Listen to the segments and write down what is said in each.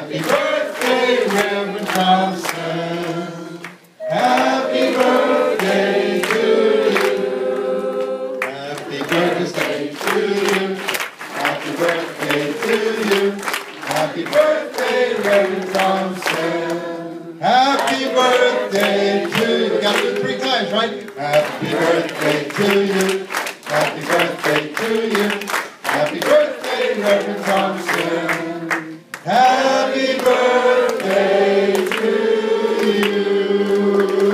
Happy birthday, Reverend Thompson. Happy birthday to you. Happy birthday to you. Happy birthday to you. Happy birthday, Reverend Thompson. Happy birthday to you. We got to do it 3 times, right? Happy birthday to you. Happy birthday to you. Happy birthday, Reverend Thompson. Happy birthday to you.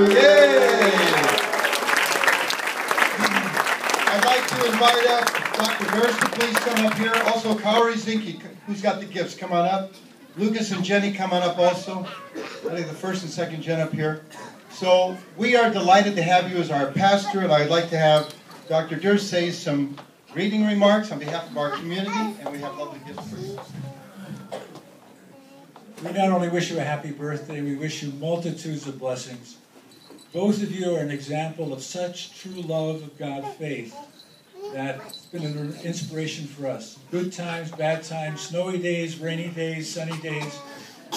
Yay! I'd like to invite up Dr. Nurse to please come up here. Also, Kaori Zinke, who's got the gifts, come on up. Lucas and Jenny, come on up also. I think the first and second Jen up here. So we are delighted to have you as our pastor, and I'd like to have Dr. Durst say some greeting remarks on behalf of our community, and we have lovely gifts for you. We not only wish you a happy birthday, we wish you multitudes of blessings. Both of you are an example of such true love of God faith that's been an inspiration for us. Good times, bad times, snowy days, rainy days, sunny days.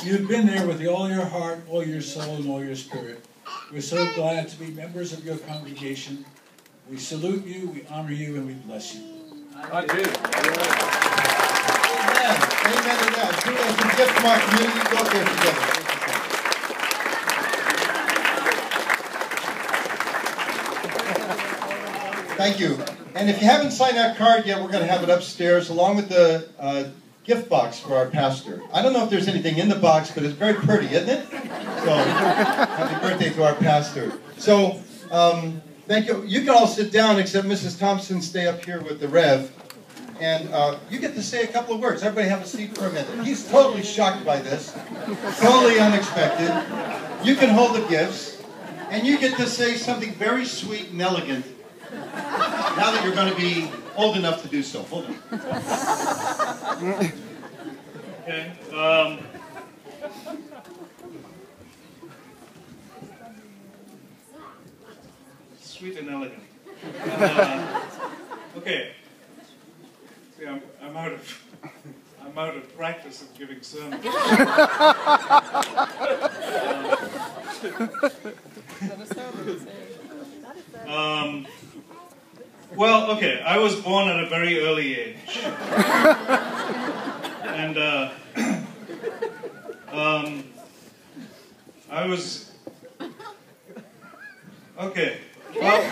You've been there with all your heart, all your soul, and all your spirit. We're so glad to be members of your congregation. We salute you, we honor you, and we bless you. I do. Amen. Amen to that. Who has some gift from our community? Go up there together. Thank you. And if you haven't signed that card yet, we're going to have it upstairs along with the gift box for our pastor. I don't know if there's anything in the box, but it's very pretty, isn't it? So, happy birthday to our pastor. So, thank you. You can all sit down except Mrs. Thompson stay up here with the Rev. And you get to say a couple of words. Everybody have a seat for a minute. He's totally shocked by this. Totally unexpected. You can hold the gifts. And you get to say something very sweet and elegant. Now that you're going to be old enough to do so. Hold on. Okay. Sweet and elegant. Okay. See, I'm out of practice of giving sermons. Well, okay, I was born at a very early age. And I was... Okay, well,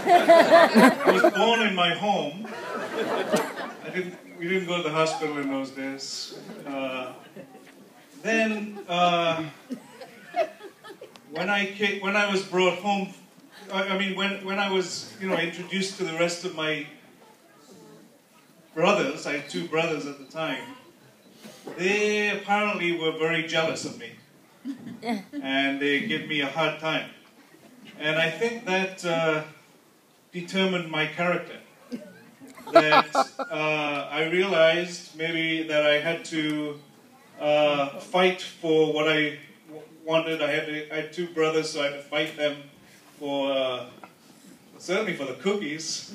I was born in my home. We didn't go to the hospital in those days. Then, when I was brought home, when I was, introduced to the rest of my brothers, I had 2 brothers at the time, they apparently were very jealous of me. And they gave me a hard time. And I think that determined my character. That I realized maybe that I had to fight for what I wanted. I had 2 brothers, so I had to fight them for, certainly for the cookies.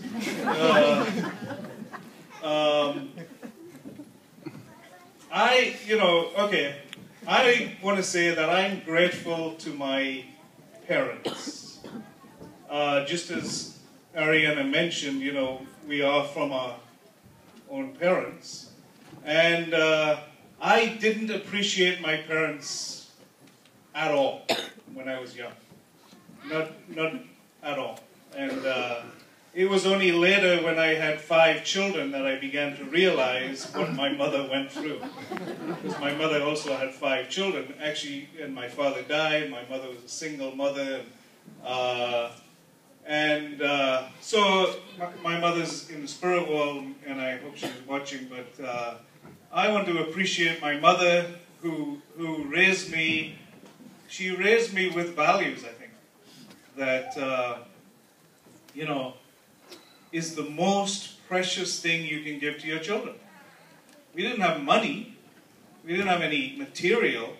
I want to say that I'm grateful to my parents. Just as Ariana mentioned, we are from our own parents. And I didn't appreciate my parents at all when I was young. Not at all. And it was only later when I had 5 children that I began to realize what my mother went through. Because my mother also had 5 children. Actually, and my father died. My mother was a single mother. So my mother's in the spirit world, and I hope she's watching, but I want to appreciate my mother who raised me. She raised me with values, I think, that, is the most precious thing you can give to your children. We didn't have money. We didn't have any material,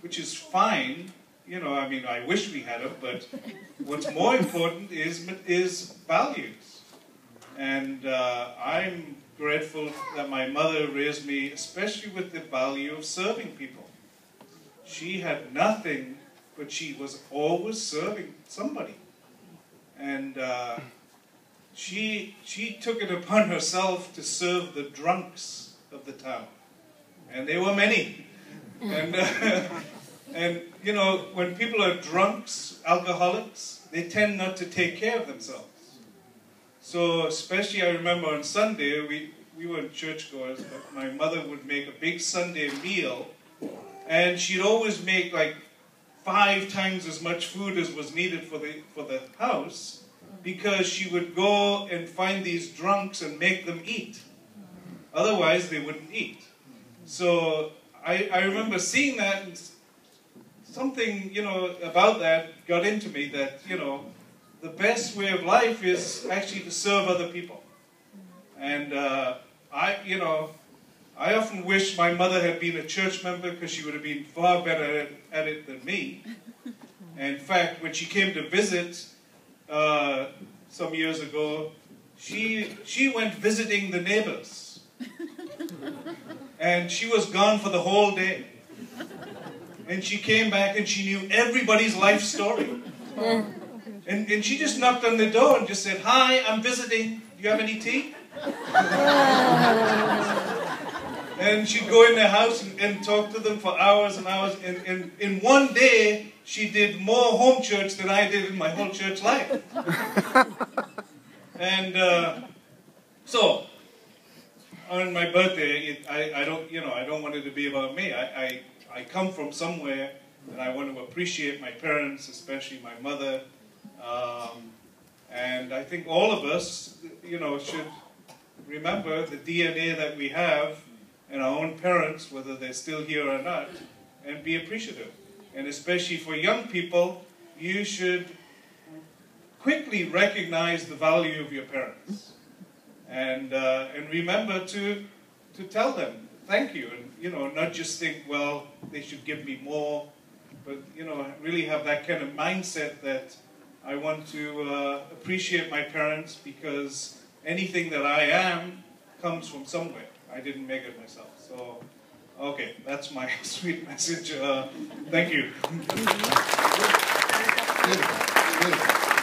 which is fine. I wish we had it, but what's more important is values. And I'm grateful that my mother raised me, especially with the value of serving people. she had nothing, but she was always serving somebody. And she took it upon herself to serve the drunks of the town. And there were many. And, and you know, when people are drunks, alcoholics, they tend not to take care of themselves. So especially I remember on Sunday, we were churchgoers, but my mother would make a big Sunday meal, and she'd always make like 5 times as much food as was needed for the house, because she would go and find these drunks and make them eat. Otherwise, they wouldn't eat. So I remember seeing that, and something, you know, about that got into me, that, you know, the best way of life is actually to serve other people. And I often wish my mother had been a church member, because she would have been far better at it than me. And in fact, when she came to visit some years ago, she went visiting the neighbors. And she was gone for the whole day. And she came back and she knew everybody's life story. And she just knocked on the door and just said, "Hi, I'm visiting. Do you have any tea?" And she'd go in their house and talk to them for hours and hours. And in one day, she did more home church than I did in my whole church life. And so, on my birthday, I don't want it to be about me. I come from somewhere, and I want to appreciate my parents, especially my mother. And I think all of us, you know, should remember the DNA that we have in our own parents, whether they're still here or not, and be appreciative. And especially for young people, you should quickly recognize the value of your parents. And remember to tell them thank you. And, you know, not just think, well, they should give me more, but, you know, really have that kind of mindset that I want to appreciate my parents, because anything that I am comes from somewhere. I didn't make it myself. So, okay, that's my sweet message. Thank you. Beautiful. Beautiful.